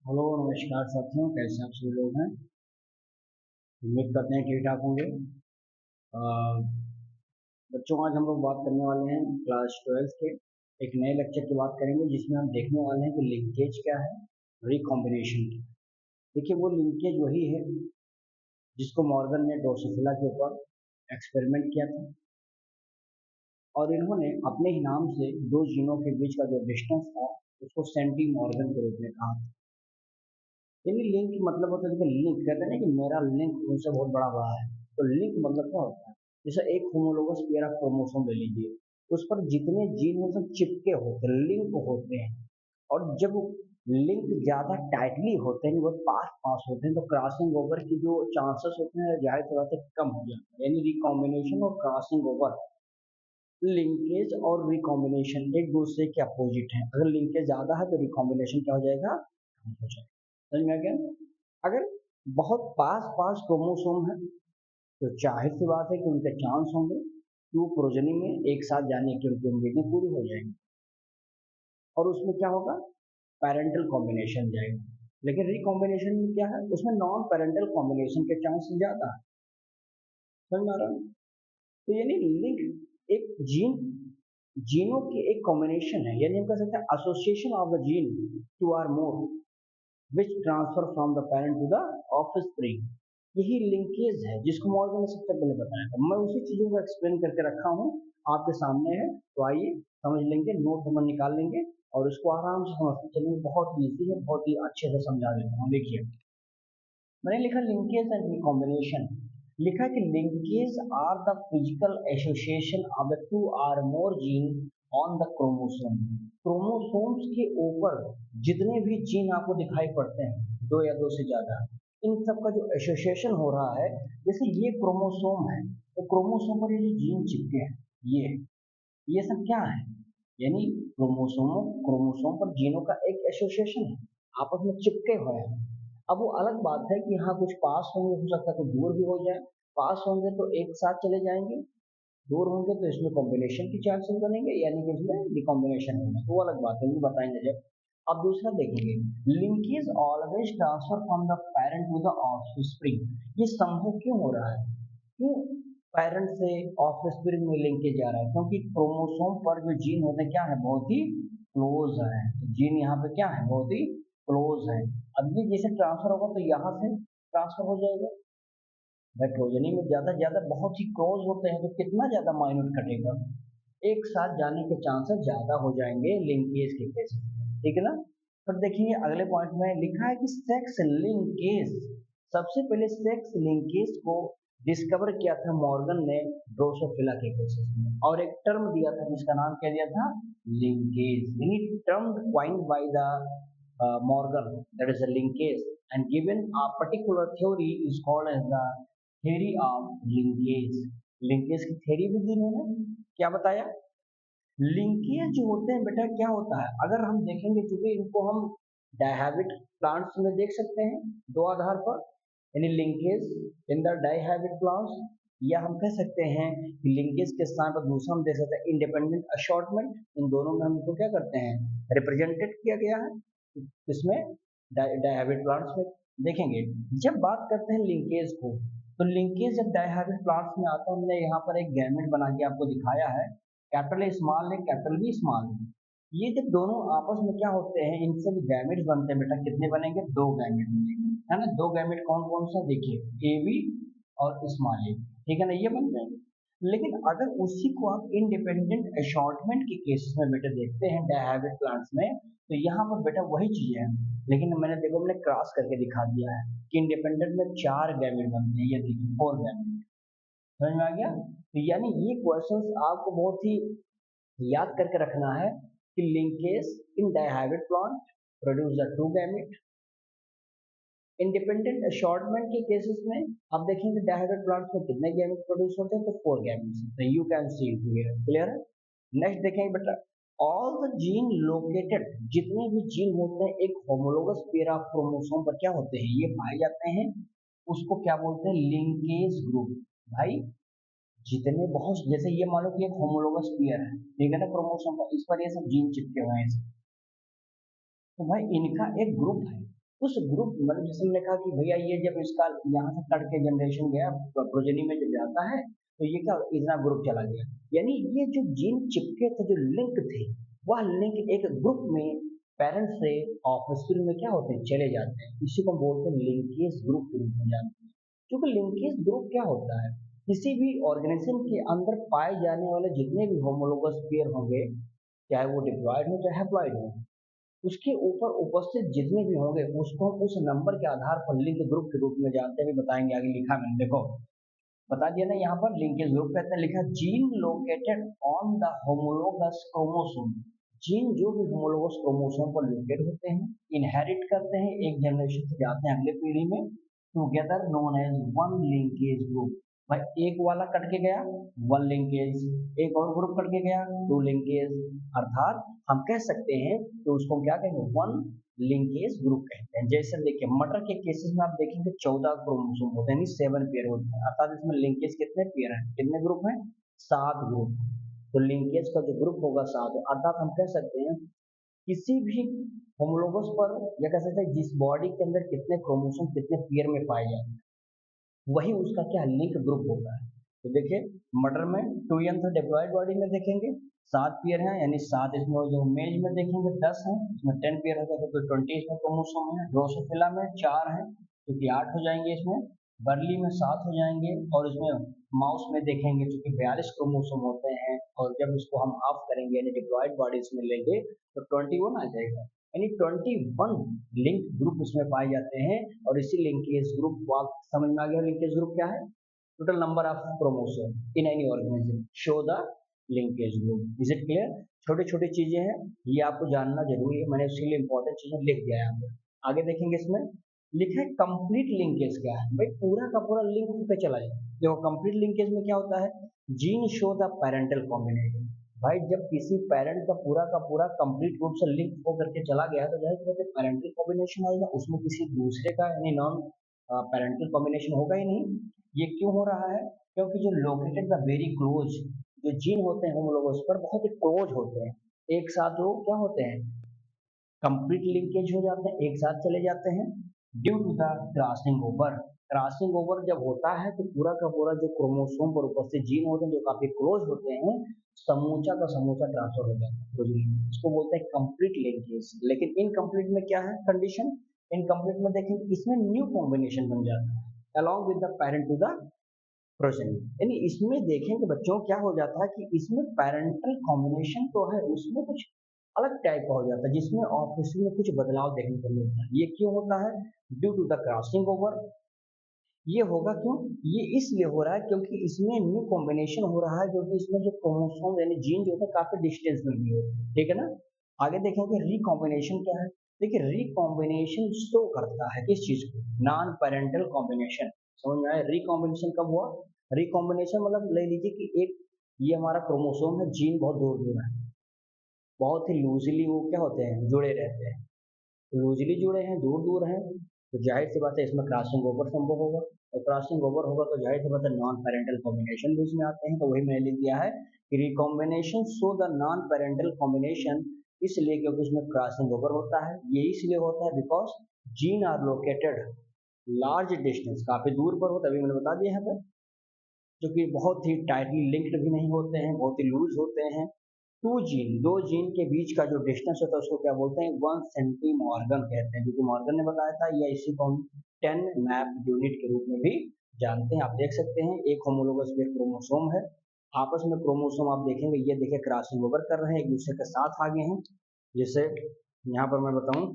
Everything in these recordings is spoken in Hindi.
हेलो नमस्कार साथियों, कैसे आप सभी लोग हैं। उम्मीद करते हैं ठीक ठाक होंगे। अ, बच्चों, आज हम लोग बात करने वाले हैं क्लास 12 के एक नए लेक्चर की बात करेंगे, जिसमें हम देखने वाले हैं कि लिंकेज क्या है, रिकॉम्बिनेशन क्या है। देखिए, वो लिंकेज वही है जिसको मॉर्गन ने ड्रोसोफिला के ऊपर एक्सपेरिमेंट किया था, और इन्होंने अपने ही नाम से दो जीनों के बीच का जो डिस्टेंस था उसको सेंटी मॉर्गन के रूप में कहा था। यानी लिंक मतलब होता है, लिंक कहते हैं ना कि मेरा लिंक उनसे बहुत बड़ा बड़ा है। तो लिंक मतलब क्या होता है, जैसे एक होमोलोगस पेयर ऑफ क्रोमोसोम ले लीजिए, उस पर जितने जीन वो सब चिपके होते हैं, लिंक होते हैं। और जब लिंक ज्यादा टाइटली होते हैं, वो पास पास होते हैं, तो क्रॉसिंग ओवर की जो चांसेस होते हैं जाहिर सी बात है कम हो जाते हैं। यानी रिकॉम्बिनेशन और क्रॉसिंग ओवर, लिंकेज और रिकॉम्बिनेशन एक दूसरे के अपोजिट है। अगर लिंकेज ज्यादा है तो रिकॉम्बिनेशन क्या हो जाएगा, कम हो जाएगा। समझ में आ गया। अगर बहुत पास पास क्रोमोसोम है तो जाहिर सी बात है कि उनके चांस होंगे कि वो प्रोजनी में एक साथ जाने की उनकी उम्मीदें पूरी हो जाएंगी, और उसमें क्या होगा, पेरेंटल कॉम्बिनेशन जाएगा। लेकिन रिकॉम्बिनेशन में क्या है, उसमें नॉन पेरेंटल कॉम्बिनेशन के चांस ज्यादा है। समझ में आ रहा है। तो यानी लिंक एक जीनों की एक कॉम्बिनेशन है, यानी हम कह सकते हैं association of the gene two or more which transfer from the parent to the offspring. यही लिंकेज है जिसको मॉर्गन ने सबसे पहले बताया था। मैं उसी चीजों को एक्सप्लेन करके रखा हूँ, आपके सामने है, तो आइए समझ लेंगे, नोट हम निकाल लेंगे और उसको आराम से समझते चलेंगे। बहुत ईजी है, बहुत ही अच्छे से समझा देता हूँ। देखिए, मैंने लिखा लिंकेज एंड रिकॉम्बिनेशन। लिखा कि linkage are the physical association of the two or more gene on the chromosome. Chromosomes के ऊपर जितने भी जीन आपको दिखाई पड़ते हैं, दो या दो से ज्यादा, इन सब का जो एसोसिएशन हो रहा है, जैसे ये क्रोमोसोम है तो क्रोमोसोम पर ये जो जीन चिपके हैं, ये सब क्या है, यानी क्रोमोसोम पर जीनों का एक एसोसिएशन है, आपस में चिपके हुए हैं। अब वो अलग बात है कि यहाँ कुछ पास होंगे, हो सकता है कुछ दूर भी हो जाए। पास होंगे तो एक साथ चले जाएंगे, दूर होंगे तो इसमें कॉम्बिनेशन की चांसेस बनेंगे, यानी कि इसमें रिकॉम्बिनेशन होगा, तो वो अलग बात है, वो बताएंगे जब। अब दूसरा देखेंगे, linkage always transfer from the parent to the offspring. ये संभव क्यों हो रहा है, क्यों पेरेंट से ऑफस्प्रिंग में लिंकेज जा रहा है, क्योंकि क्रोमोसोम पर जो जीन होते हैं क्या है, बहुत ही क्लोज है। तो जीन यहाँ पे क्या है, बहुत ही क्लोज है। अब ये जैसे ट्रांसफर होगा तो यहाँ से ट्रांसफर हो जाएगा। नाइट्रोजनी में ज्यादा बहुत ही क्लोज होते हैं, तो कितना ज्यादा माइन्यूट कटेगा, एक साथ जाने के चांसेस ज्यादा हो जाएंगे लिंकेज के केस में। ठीक है ना। फिर देखेंगे अगले पॉइंट में लिखा है कि सेक्स लिंकेज, सबसे पहले सेक्स लिंकेज को डिस्कवर किया था मॉर्गन ने ड्रोसोफिला के केसेस में, और एक टर्म दिया था जिसका नाम क्या दिया था, लिंकेज। यानी term coined by the Morgan, that is a linkage, and given a particular theory is called as the theory of linkage. Linkage की थ्योरी भी दी इन्होंने। क्या बताया, लिंकेज जो होते हैं बेटा, क्या होता है, अगर हम देखेंगे, चूंकि इनको हम डायहैबिट प्लांट्स में देख सकते हैं दो आधार पर, यानी लिंकेज इन द डायहैबिट प्लांट्स, या हम कह सकते हैं कि लिंकेज के स्थान पर दूसरा हम देख सकते हैं इंडिपेंडेंट अशॉर्टमेंट। इन दोनों में हम इसको क्या करते हैं, रिप्रेजेंटेड किया गया है। इसमें डायहैबिट प्लांट्स में देखेंगे। जब बात करते हैं लिंकेज को, तो लिंकेज जब डायहैबिट प्लांट्स में आता है, हमने यहाँ पर एक गैमेट बना के आपको दिखाया है, कैपिटल स्मॉल है, कैपिटल बी स्मॉल है। ये जब दोनों आपस में क्या होते हैं, इनसे भी गैमेट्स बनते हैं बेटा, कितने बनेंगे, दो गैमेट बनेंगे, है ना। दो गैमेट कौन कौन सा, देखिए ए बी और स्मॉल ए, ठीक है ना, ये बन जाएंगे। लेकिन अगर उसी को आप इंडिपेंडेंट अशॉर्टमेंट के केसेस में बेटा देखते हैं डायहैबिट प्लांट्स में, तो यहाँ पर बेटा वही चीज है, लेकिन मैंने देखो मैंने क्रॉस करके दिखा दिया है कि इंडिपेंडेंट में चार गैमेट बनते हैं, ये देखिए फोर गैमेट। समझ में आ गया। तो यानी ये क्वेश्चंस आपको बहुत ही याद करके रखना है कि linkage in dihybrid plant produce the two gamete. Independent assortment के केसेस में आप देखेंगे डायहैबिट प्लांट्स में कितने गैमेट प्रोड्यूस होते हैं, तो फोर गैमेट्स होते हैं। You can see it here, clear है। नेक्स्ट देखेंगे बेटा, ऑल द जीन लोकेटेड, जितने भी जीन होते हैं एक होमोलोगस पेयर ऑफ क्रोमोसोम पर क्या होते हैं, ये पाए जाते हैं, उसको क्या बोलते हैं, लिंकेज ग्रुप। भाई जितने बहुत, जैसे ये मान लो कि एक होमोलोगस पेयर है, ठीक है ना, क्रोमोसोम का, इस पर ये सब जीन चिपके हुए हैं, तो भाई इनका एक ग्रुप है, उस ग्रुप मतलब जैसे मैंने कहा कि भैया ये जब इसका यहाँ से कट के जनरेशन गया प्रोजेनी में जब जाता है तो ये क्या इतना ग्रुप चला गया, यानी ये जो जीन चिपके थे जो लिंक थे वह लिंक एक ग्रुप में पेरेंट्स से ऑफस्प्रिंग में क्या होते हैं चले जाते हैं, इसी को हम बोलते हैं लिंकेज ग्रुप के रूप में जानते हैं। क्योंकि लिंकेज ग्रुप क्या होता है, किसी भी ऑर्गेनिज्म के अंदर पाए जाने वाले जितने भी होमोलोगस पेयर होंगे, चाहे वो डिप्लॉयड हो चाहे हैप्लॉयड हो, उसके ऊपर उपस्थित जितने भी होंगे उसको हम उस नंबर के आधार पर लिंक ग्रुप के रूप में जानते हुए बताएंगे। आगे लिखा मैंने देखो, बता दिया ना यहाँ पर लिंकेज ग्रुप कहते हैं, लिखा gene located on the homologous chromosome. Gene जो भी होमोलोगस क्रोमोसोम पर लोकेट होते हैं, इनहेरिट करते हैं, एक जनरेशन से जाते हैं अगले पीढ़ी में, together known as one linkage group. भाई एक वाला कट के गया वन लिंकेज, एक और ग्रुप कट के गया टू लिंकेज, अर्थात हम कह सकते हैं कि उसको क्या कहेंगे वन लिंकेज ग्रुप कहते हैं। जैसे देखिए मटर के केसेस में आप देखेंगे 14 क्रोमोसोम होते हैं, यानी 7 पेयर होते हैं, अर्थात इसमें लिंकेज कितने पेयर हैं, कितने ग्रुप हैं, 7 ग्रुप। तो लिंकेज का जो ग्रुप होगा 7, अर्थात हम कह सकते हैं किसी भी होमोलोगस पर या कह सकते हैं जिस बॉडी के अंदर कितने क्रोमोसोम कितने पेयर में पाए जाते हैं वही उसका क्या लिंक ग्रुप होता है। तो देखिए मटर में 2n था, डिप्लॉयड बॉडी में देखेंगे 7 पेयर हैं, यानी 7 इसमें जो मेज में देखेंगे 10 हैं, इसमें 10 पेयर होगा तो 20 इसमें क्रोमोसोम है। ड्रोसोफिला में 4 हैं क्योंकि 8 हो जाएंगे इसमें, बर्ली में 7 हो जाएंगे, और इसमें माउस में देखेंगे क्योंकि 42 क्रोमोसोम होते हैं, और जब इसको हम हाफ करेंगे यानी डिप्लॉयड बॉडीज में लेंगे तो 21 आ जाएगा, यानी 21 लिंक ग्रुप इसमें पाए जाते हैं। और इसी लिंकेज ग्रुप को आप समझ में आ गया, लिंकेज ग्रुप क्या है, total number of chromosome in any organism show the linkage group. Is it clear? छोटी छोटी चीजें हैं, ये आपको जानना जरूरी है, मैंने इसीलिए इंपॉर्टेंट चीजें लिख दिया है यहाँ पे। आगे देखेंगे इसमें लिखा है कंप्लीट लिंकेज क्या है, भाई पूरा का पूरा लिंक होकर चला जाए। देखो कंप्लीट लिंकेज में क्या होता है, gene show the parental combination. भाई जब किसी पेरेंट का पूरा कंप्लीट रूप से लिंक होकर के चला गया तो जाहिर सी बात है पेरेंटल कॉम्बिनेशन आएगा, उसमें किसी दूसरे का यानी नॉन पेरेंटल कॉम्बिनेशन होगा ही नहीं। ये क्यों हो रहा है, क्योंकि जो लोकेटेड द वेरी क्लोज जो जीन होते हैं होमोलोगस पर बहुत ही क्लोज होते हैं, एक साथ वो क्या होते हैं कंप्लीट लिंकेज हो जाते हैं, एक साथ चले जाते हैं। Due to the crossing over, crossing over जब होता है तो पूरा का पूरा जो क्रोमोसोम पर उपस्थित जीन होते हैं जो काफी क्लोज होते हैं, समूचा का समूचा ट्रांसफर हो जाता है प्रोटीन में। इसको बोलते हैं कंप्लीट लिंकेज। लेकिन इनकम्प्लीट में क्या है कंडीशन, इनकम्प्लीट में देखेंगे इसमें न्यू कॉम्बिनेशन बन जाता है along with the parent to the progeny, यानी इसमें देखेंगे बच्चों क्या हो जाता है कि इसमें पेरेंटल कॉम्बिनेशन तो है, उसमें कुछ अलग टाइप का हो जाता है जिसमें ऑफिस में कुछ बदलाव देखने को मिलता है। ये क्यों होता है, due to the crossing over. ये होगा क्यों, ये इसलिए हो रहा है क्योंकि इसमें न्यू कॉम्बिनेशन हो रहा है, जो कि इसमें जो क्रोमोसोम यानी जीन जो होता है काफी डिस्टेंस में भी होते हैं, ठीक है ना। आगे देखेंगे रिकॉम्बिनेशन क्या है। देखिए रिकॉम्बिनेशन शो करता है किस चीज को, नॉन पेरेंटल कॉम्बिनेशन। समझ में आया रिकॉम्बिनेशन कब हुआ, रिकॉम्बिनेशन मतलब ले लीजिए कि एक ये हमारा क्रोमोसोम है, जीन बहुत दूर दूर है, बहुत ही लूजली वो क्या होते हैं जुड़े रहते हैं, लूजली जुड़े हैं दूर दूर हैं, तो जाहिर सी बात है इसमें क्रॉसिंग ओवर संभव होगा, और क्रॉसिंग ओवर होगा तो जाहिर सी बात है नॉन पेरेंटल कॉम्बिनेशन भी इसमें आते हैं। तो वही मैंने लिख दिया है कि recombination so the non parental combination, इसलिए क्योंकि इसमें क्रॉसिंग ओवर होता है। ये इसलिए होता है because gene are located large distance, काफी दूर पर हो, तभी मैंने बता दिया है जो कि बहुत ही टाइटली लिंक्ड भी नहीं होते हैं, बहुत ही लूज होते हैं। टू जीन, दो जीन के बीच का जो डिस्टेंस होता है उसको क्या बोलते हैं, 1 सेंटीमॉर्गन कहते हैं, जो कि मॉर्गन ने बताया था, या इसी को हम 10 मैप यूनिट के रूप में भी जानते हैं। आप देख सकते हैं एक होमोलोगस में क्रोमोसोम है, आपस में क्रोमोसोम आप देखेंगे ये देखिए क्रॉसिंग ओवर कर रहे हैं, एक दूसरे के साथ आगे हैं। जैसे यहाँ पर मैं बताऊं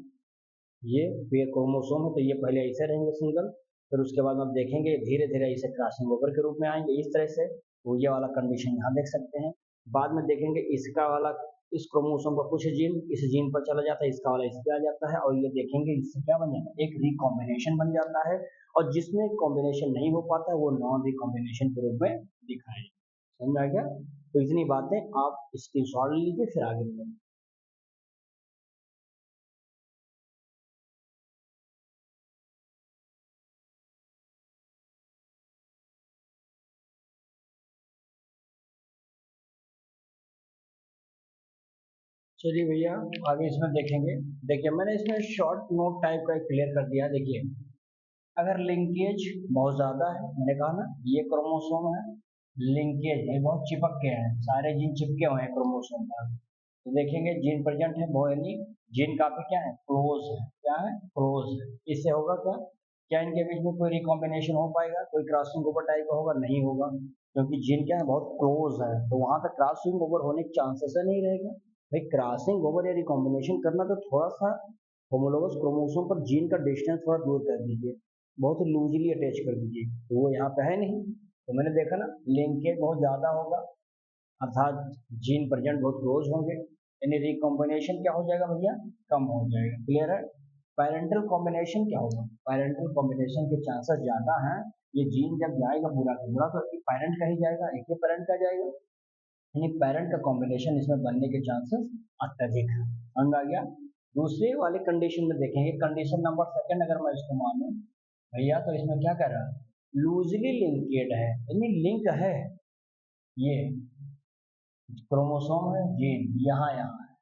ये क्रोमोसोम है तो ये पहले ऐसे रहेंगे सिंगल, फिर उसके बाद आप देखेंगे धीरे धीरे इसे क्रॉसिंग ओवर के रूप में आएंगे इस तरह से। तो ये वाला कंडीशन यहाँ देख सकते हैं। बाद में देखेंगे इसका वाला इस क्रोमोसोम का कुछ जीन इस जीन पर चला जाता है, इसका वाला इस पे आ जाता है, और ये देखेंगे इससे क्या बन जाता है एक रिकॉम्बिनेशन बन जाता है। और जिसमें कॉम्बिनेशन नहीं हो पाता है वो नॉन रिकॉम्बिनेशन के रूप में दिखाए। समझ आ गया? तो इतनी बातें आप इसकी सॉल्व लीजिए फिर आगे बढ़ें। चलिए भैया आगे इसमें देखेंगे। देखिए मैंने इसमें शॉर्ट नोट टाइप का क्लियर कर दिया। देखिए अगर लिंकेज बहुत ज़्यादा है, मैंने कहा ना ये क्रोमोसोम है, लिंकेज है, बहुत चिपक के हैं, सारे जीन चिपके हुए हैं क्रोमोसोम पर, तो देखेंगे जीन प्रेजेंट है वो, यानी जीन काफी क्या है, क्लोज है। क्या है, क्लोज है। इससे होगा क्या, क्या इनके बीच में कोई रिकॉम्बिनेशन हो पाएगा, कोई क्रॉसिंग ओवर टाइप का होगा, नहीं होगा, क्योंकि जीन क्या है, बहुत क्लोज है, तो वहां तक क्रॉसिंग ओवर होने के चांसेस ही नहीं रहेगा। भाई क्रॉसिंग ओवर या रिकॉम्बिनेशन करना तो थोड़ा सा होमोलोगस क्रोमोसोम पर जीन का डिस्टेंस थोड़ा दूर कर दीजिए, बहुत लूजली अटैच कर दीजिए, तो वो यहाँ पे है नहीं। तो मैंने देखा ना लिंकेज बहुत ज्यादा होगा, अर्थात जीन प्रेजेंट बहुत क्लोज होंगे, यानी रिकॉम्बिनेशन क्या हो जाएगा भैया, कम हो जाएगा। क्लियर है। पैरेंटल कॉम्बिनेशन क्या होगा, पैरेंटल कॉम्बिनेशन के चांसेस ज्यादा हैं। ये जीन जब जाएगा पूरा का पूरा तो एक पैरेंट का ही जाएगा, एक ही पैरेंट का जाएगा, यानी पैरेंट का कॉम्बिनेशन इसमें बनने के चांसेस अत्यधिक है। समझ में आ गया। दूसरे वाले कंडीशन में देखेंगे, कंडीशन नंबर सेकंड अगर मैं इसको मानूं भैया, तो इसमें क्या कर रहा है, लूजली लिंकेड है, यानी लिंक है, ये क्रोमोसोम है जीन यहाँ यहाँ है।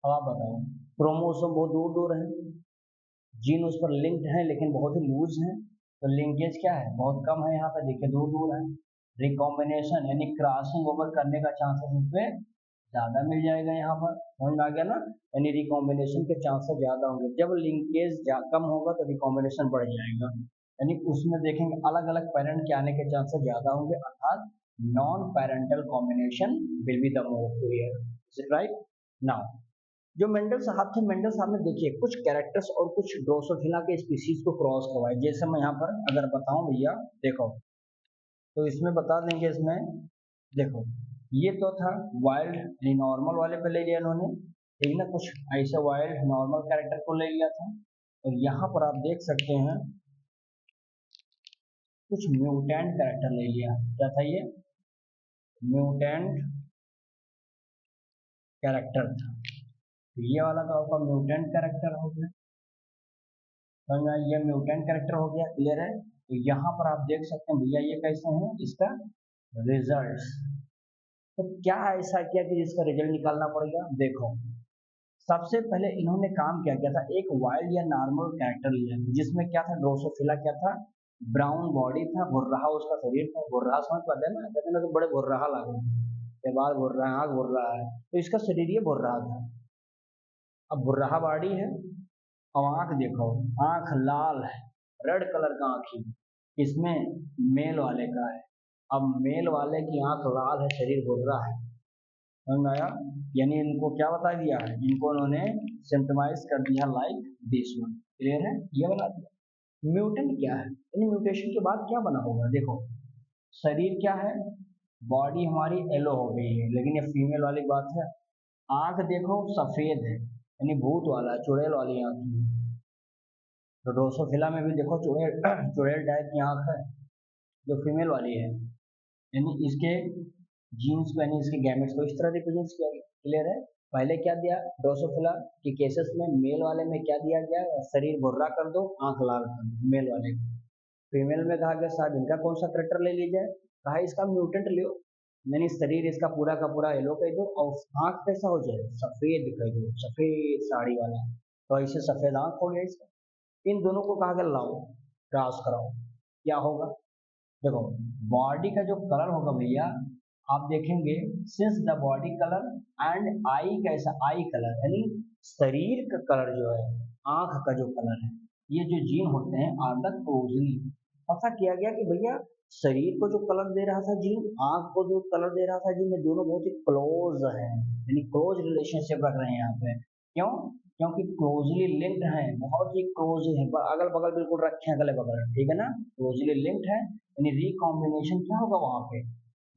अब आप बताओ, क्रोमोसोम बहुत दूर दूर है, जीन उस पर लिंक्ड है लेकिन बहुत ही लूज है, तो लिंकेज क्या है, बहुत कम है, यहाँ पे देखिए दूर दूर है। रिकॉम्बिनेशन यानी क्रॉसिंग ओवर करने का चांसेस इसमें ज्यादा मिल जाएगा, यहाँ पर समझ में आ गया ना, यानी रिकॉम्बिनेशन के चांसेस ज्यादा होंगे। जब लिंकेज कम होगा तो रिकॉम्बिनेशन बढ़ जाएगा, यानी उसमें देखेंगे अलग अलग पेरेंट के आने के चांसेस ज्यादा होंगे, अर्थात non parental combination will be the most rare. Is it right. Now जो मेंडल साहब थे, मेंडल साहब ने देखिए कुछ कैरेक्टर्स और कुछ ड्रोसोफिला के स्पीशीज को क्रॉस करवाए, जैसे मैं यहाँ पर अगर बताऊं भैया, देखो तो इसमें बता देंगे, इसमें देखो ये तो था वाइल्ड नॉर्मल वाले पे ले लिया इन्होंने, ठीक ना, कुछ ऐसे वाइल्ड नॉर्मल कैरेक्टर को ले लिया था, और यहाँ पर आप देख सकते हैं कुछ म्यूटेंट कैरेक्टर ले लिया। क्या था ये, म्यूटेंट कैरेक्टर था, तो ये वाला तो आपका म्यूटेंट कैरेक्टर हो गया, समझ में आया? ये म्यूटेंट कैरेक्टर हो गया। क्लियर है। तो यहाँ पर आप देख सकते हैं भैया ये कैसे है इसका रिजल्ट, तो क्या ऐसा किया कि जिसका रिजल्ट निकालना पड़ेगा। देखो सबसे पहले इन्होंने काम क्या किया था, एक वाइल्ड या नॉर्मल कैरेक्टर लिया जिसमें क्या था, ड्रोसोफिला क्या था, ब्राउन बॉडी था, भुर्राहा उसका शरीर था, भुर्राहा समझ पाते हैं ना, कहते हैं ना तो बड़े भुर्राहा लागू है, बाल भुर रहा है, आँख भुर रहा है, तो इसका शरीर ये भुर्राहा था। अब भुर्राहा बॉडी है, अब आँख देखो, आँख लाल है, रेड कलर का आँख ही इसमें मेल वाले का है। अब मेल वाले की आँख लाल है, शरीर भुर्रा है, समझ में आया? यानी इनको क्या बता दिया है, इनको उन्होंने सिम्टमाइज कर दिया लाइक दिस वन। क्लियर है, ये बता दिया। म्यूटेंट क्या है, यानी म्यूटेशन के बाद क्या बना होगा। देखो शरीर क्या है, बॉडी हमारी येलो हो गई है, लेकिन ये फीमेल वाली बात है। आंख देखो सफेद है, यानी भूत वाला चुड़ैल वाली आंख है। तो ड्रोसोफिला में भी देखो चुड़ैल चुड़ैल टाइप की आंख है जो फीमेल वाली है, यानी इसके जीन्स को यानी इसके गैमेट्स को इस तरह रिप्रेजेंट किया गया। क्लियर है। पहले क्या दिया ड्रोसोफिला के केसेस में, मेल वाले में क्या दिया गया, शरीर भुर्रा कर दो, आंख लाल कर दो मेल वाले को। फीमेल में कहा गया साहब इनका कौन सा करेक्टर ले लीजिए, कहा इसका म्यूटेंट लो, यानी शरीर इसका पूरा का पूरा येलो कह दो, और आंख कैसा हो जाए, सफेद कह दो, सफेद साड़ी वाला, तो ऐसे सफेद आंख हो गया इसका। इन दोनों को कहा गया लाओ क्रॉस कराओ, क्या होगा। देखो बॉडी का जो कलर होगा भैया, आप देखेंगे since the body colour and I कैसा, आई कलर यानी शरीर का कलर जो है, आंख का जो कलर है, ये जो जीन होते हैं आर द क्लोजली, ऐसा किया गया कि भैया शरीर को जो कलर दे रहा था जीन, आंख को जो कलर दे रहा था जीन, ये दोनों बहुत ही क्लोज है, यानी क्लोज रिलेशनशिप रख रहे हैं यहाँ पे। क्यों, क्योंकि क्लोजली लिंक्ड है, बहुत ही क्लोज है, अगल बगल बिल्कुल रखे हैं, अगले बगल, ठीक है ना, क्लोजली लिंक्ड है, यानी रिकॉम्बिनेशन क्या होगा वहां पे,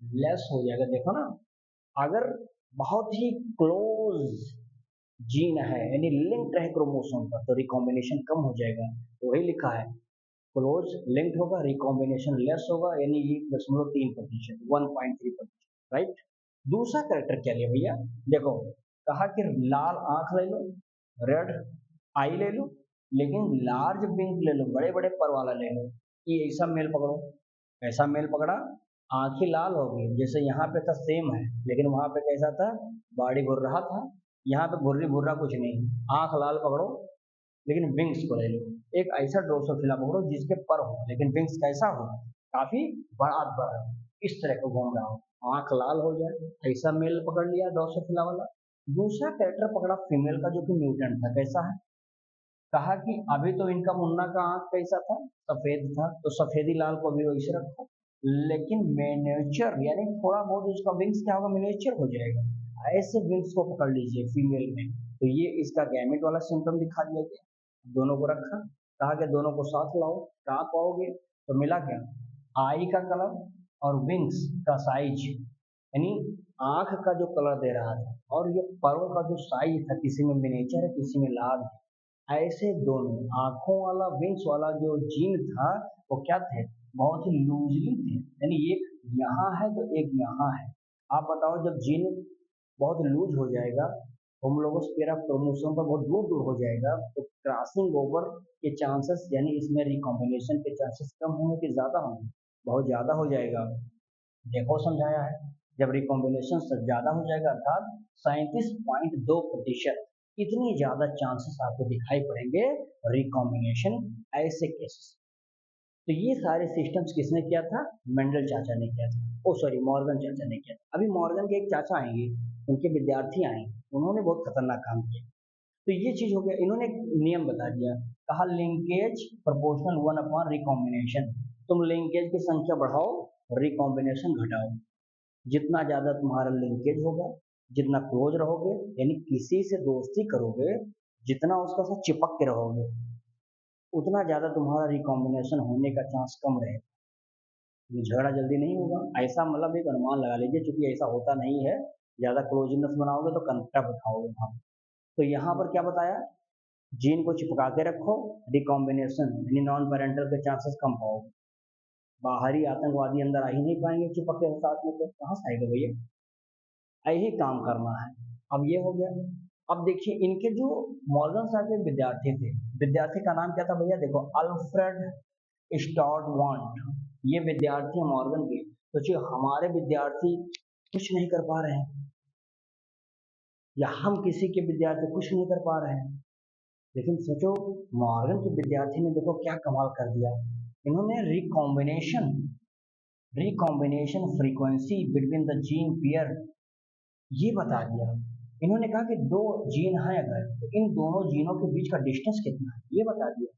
लेस हो जाएगा। देखो ना, अगर बहुत ही क्लोज जीन है यानी लिंक्ड है क्रोमोसोम पर, तो रिकॉम्बिनेशन कम हो जाएगा, तो वही लिखा है क्लोज लिंक्ड होगा, रिकॉम्बिनेशन लेस होगा, यानी 1.3%, 1.3%, राइट। दूसरा करेक्टर क्या लिया भैया, देखो कहा कि लाल आंख ले लो, रेड आई ले लो, लेकिन लार्ज विंग ले लो, बड़े बड़े पर वाला ले लो, ये ऐसा मेल पकड़ो, ऐसा मेल पकड़ा, आंखें लाल हो गई, जैसे यहाँ पे था सेम है, लेकिन वहाँ पे कैसा था, बॉडी घुर रहा था, यहाँ पे घुर्री भुर्रा कुछ नहीं, आंख लाल पकड़ो लेकिन विंग्स को ले लो। एक ऐसा ड्रोसोफिला पकड़ो जिसके पर हो लेकिन विंग्स कैसा हो, काफी बड़ा बड़ा, इस तरह का घूम रहा हो, आंख लाल हो जाए, ऐसा मेल पकड़ लिया ड्रोसोफिला वाला। दूसरा कैरेक्टर पकड़ा फीमेल का जो कि म्यूटेंट था, कैसा है, कहा कि अभी तो इनका मुन्ना का आंख कैसा था, सफेद था, तो सफेदी लाल को भी वैसे रखो, लेकिन मिनिएचर यानी थोड़ा बहुत उसका विंग्स क्या होगा, मिनिएचर हो जाएगा, ऐसे विंग्स को पकड़ लीजिए फीमेल में। तो ये इसका गैमेट वाला सिम्टम दिखा दिया गया, दोनों को रखा, कहा कि दोनों को साथ लाओ, कहाँ पाओगे, तो मिला क्या, आई का कलर और विंग्स का साइज, यानी आंख का जो कलर दे रहा था और ये परों का जो साइज था, किसी में मिनिएचर है किसी में लार्ज है, ऐसे दोनों आंखों वाला विंग्स वाला जो जीन था वो क्या थे, बहुत ही लूजली थे, यानी एक यहाँ है तो एक यहाँ है। आप बताओ जब जीन बहुत लूज हो जाएगा, होमोलोगस ऑफ क्रोमोसोम पर बहुत दूर दूर हो जाएगा, तो क्रॉसिंग ओवर के चांसेस यानी इसमें रिकॉम्बिनेशन के चांसेस कम होंगे कि ज्यादा होंगे, बहुत ज्यादा हो जाएगा। देखो समझाया है, जब रिकॉम्बिनेशन से ज्यादा हो जाएगा अर्थात 37.2% इतनी ज्यादा चांसेस आपको दिखाई पड़ेंगे रिकॉम्बिनेशन ऐसे केसेस। तो ये सारे सिस्टम्स किसने किया था, मेंडल चाचा ने किया था, ओ सॉरी मॉर्गन चाचा ने किया था। अभी मॉर्गन के एक चाचा आएंगे, उनके विद्यार्थी आएंगे, उन्होंने बहुत खतरनाक काम किया। तो ये चीज हो गया, इन्होंने एक नियम बता दिया, कहा लिंकेज प्रोपोर्शनल 1 अपॉन रिकॉम्बिनेशन, तुम लिंकेज की संख्या बढ़ाओ, रिकॉम्बिनेशन घटाओ, जितना ज्यादा तुम्हारा लिंकेज होगा, जितना क्लोज रहोगे, यानी किसी से दोस्ती करोगे, जितना उसका साथ चिपक के रहोगे, उतना ज्यादा तुम्हारा रिकॉम्बिनेशन होने का चांस कम रहेगा, ये झगड़ा जल्दी नहीं होगा। ऐसा मतलब एक अनुमान लगा लीजिए, क्योंकि ऐसा होता नहीं है, ज्यादा क्लोजनेस बनाओगे तो कंफ्लिक्ट उठाओगे वहां। तो यहाँ पर क्या बताया, जीन को चिपका के रखो, रिकॉम्बिनेशन यानी नॉन पेरेंटल के चांसेस कम पाओगे, बाहरी आतंकवादी अंदर आ ही नहीं पाएंगे चिपक के साथ में, तो कहाँ से आएगा भैया, यही काम करना है। अब ये हो गया। अब देखिए इनके जो मॉर्गन साहब के विद्यार्थी थे, विद्यार्थी का नाम क्या था भैया, देखो अल्फ्रेड स्टॉर्ट वांट, ये विद्यार्थी हैं मॉर्गन के। सोचिए हमारे विद्यार्थी कुछ नहीं कर पा रहे हैं, या हम किसी के विद्यार्थी कुछ नहीं कर पा रहे हैं, लेकिन सोचो मॉर्गन के विद्यार्थी ने देखो क्या कमाल कर दिया, इन्होंने recombination recombination frequency between the gene pair ये बता दिया। इन्होंने कहा कि दो जीन हैं अगर, तो इन दोनों जीनों के बीच का डिस्टेंस कितना है ये बता दिया।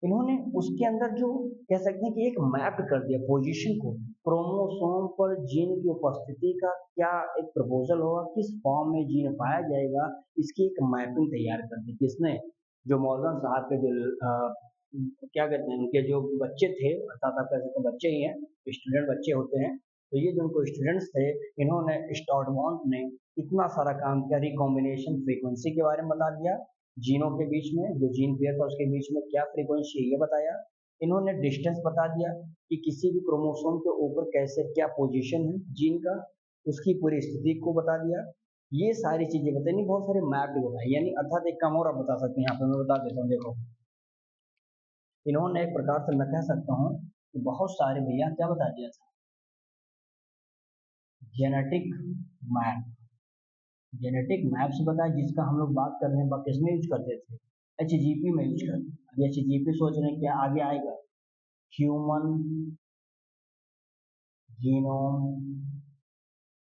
इन्होंने उसके अंदर जो कह सकते हैं कि एक मैप कर दिया पोजीशन को, क्रोमोसोम पर जीन की उपस्थिति का क्या एक प्रपोजल होगा, किस फॉर्म में जीन पाया जाएगा, इसकी एक मैपिंग तैयार कर दी किसने, जो मॉर्गन साहब के जो क्या कहते हैं उनके जो बच्चे थे, अर्थात आप कह सकते हैं बच्चे ही हैं, स्टूडेंट बच्चे होते हैं, तो ये जो उनको स्टूडेंट्स थे, इन्होंने स्टॉडमॉन्ट ने इतना सारा काम किया, रिकॉम्बिनेशन फ्रीक्वेंसी के बारे में बता दिया, जीनों के बीच में जो जीन पेयर था उसके बीच में क्या फ्रीक्वेंसी है ये बताया, इन्होंने डिस्टेंस बता दिया कि किसी भी क्रोमोसोम के ऊपर कैसे क्या पोजीशन है जीन का, उसकी पूरी स्थिति को बता दिया, ये सारी चीजें बताई, नहीं बहुत सारे मैप भी बताए, यानी अर्थात एक काम और आप बता सकते हैं, यहाँ पे मैं बता देता हूँ, देखो इन्होंने एक प्रकार से मैं कह सकता हूँ कि बहुत सारे भैया क्या बता दिया था, जेनेटिक मैप, जेनेटिक मैप से बताया, जिसका हम लोग बात कर रहे हैं किस में यूज करते थे, HGP में यूज करते हैं। अब HGP सोच रहे हैं क्या आगे आएगा, ह्यूमन जीनोम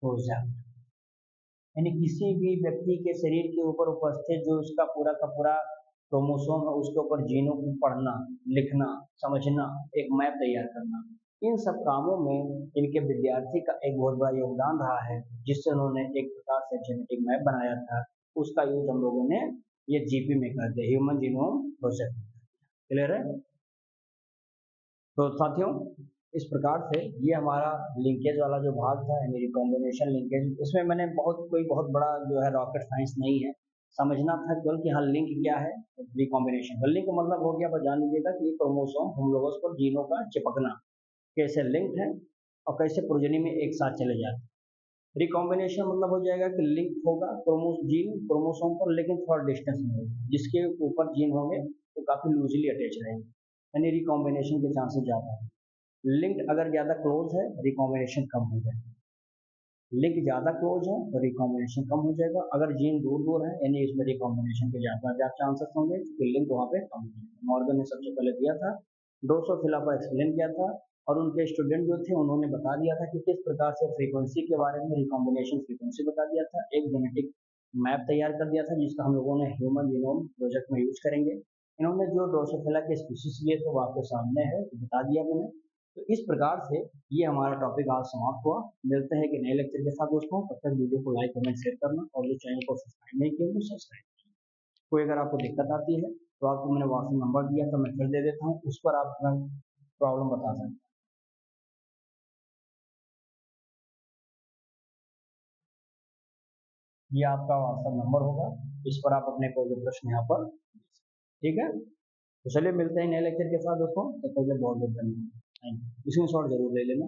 प्रोजेक्ट, यानी किसी भी व्यक्ति के शरीर के ऊपर उपस्थित जो उसका पूरा का पूरा क्रोमोसोम है उसके ऊपर जीनों को पढ़ना, लिखना, समझना, एक मैप तैयार करना, इन सब कामों में इनके विद्यार्थी का एक बहुत बड़ा योगदान रहा है, जिससे उन्होंने एक प्रकार से जेनेटिक मैप बनाया था, उसका यूज हम लोगों ने ये जीपी में कर दिया, ह्यूमन जीनोम प्रोजेक्ट। क्लियर है। तो साथियों इस प्रकार से ये हमारा लिंकेज वाला जो भाग था, यानी रिकॉम्बिनेशन लिंकेज, इसमें मैंने बहुत बड़ा जो है रॉकेट साइंस नहीं है, समझना था केवल कि हाँ लिंक क्या है, रिकॉम्बिनेशन का लिंक मतलब हो गया, बस जान लीजिएगा कि ये क्रोमोसोम होमोलोगस पर जीनों का चिपकना कैसे लिंक्ड है और कैसे प्रोजनी में एक साथ चले जाते हैं। रिकॉम्बिनेशन मतलब हो जाएगा कि लिंक होगा जीन क्रोमोसोम पर, लेकिन थोड़ा डिस्टेंस में होगा, जिसके ऊपर जीन होंगे तो काफी लूजली अटैच रहेंगे, यानी रिकॉम्बिनेशन के चांसेस ज्यादा है। लिंक अगर ज़्यादा क्लोज है, रिकॉम्बिनेशन कम हो जाएगा। लिंक ज़्यादा क्लोज है तो रिकॉम्बिनेशन कम हो जाएगा। अगर जीन दूर दूर है यानी इसमें रिकॉम्बिनेशन के ज़्यादा चांसेस होंगे, तो लिंक वहाँ पे कम हो जाएगा। मॉर्गन ने सबसे पहले दिया था, ड्रोसोफिला को एक्सप्लेन किया था, और उनके स्टूडेंट जो थे उन्होंने बता दिया था कि किस प्रकार से फ्रीक्वेंसी के बारे में, रिकॉम्बिनेशन फ्रीक्वेंसी बता दिया था। एक जेनेटिक मैप तैयार कर दिया था जिसका हम लोगों ने ह्यूमन जीनोम प्रोजेक्ट में यूज करेंगे। इन्होंने जो ड्रोसोफिला के स्पीशीज लिए थे वो आपके सामने है, बता दिया मैंने। तो इस प्रकार से ये हमारा टॉपिक आज समाप्त हुआ। मिलते हैं कि नए लेक्चर के साथ दोस्तों। तब तक वीडियो को लाइक कमेंट शेयर करना, और जो चैनल को सब्सक्राइब नहीं किया तो सब्सक्राइब। कोई अगर आपको दिक्कत आती है तो आपको मैंने व्हाट्सएप नंबर दिया तो मैं फिर दे देता हूँ, उस पर आप अपना प्रॉब्लम बता सकते हैं। ये आपका व्हाट्सएप नंबर होगा, इस पर आप अपने कोई भी प्रश्न यहाँ पर, ठीक है। तो चलिए मिलते हैं नए लेक्चर के साथ दोस्तों। तब तक बहुत बहुत धन्यवाद। Thank you. स्क्रीन शॉट जरूर ले लेना।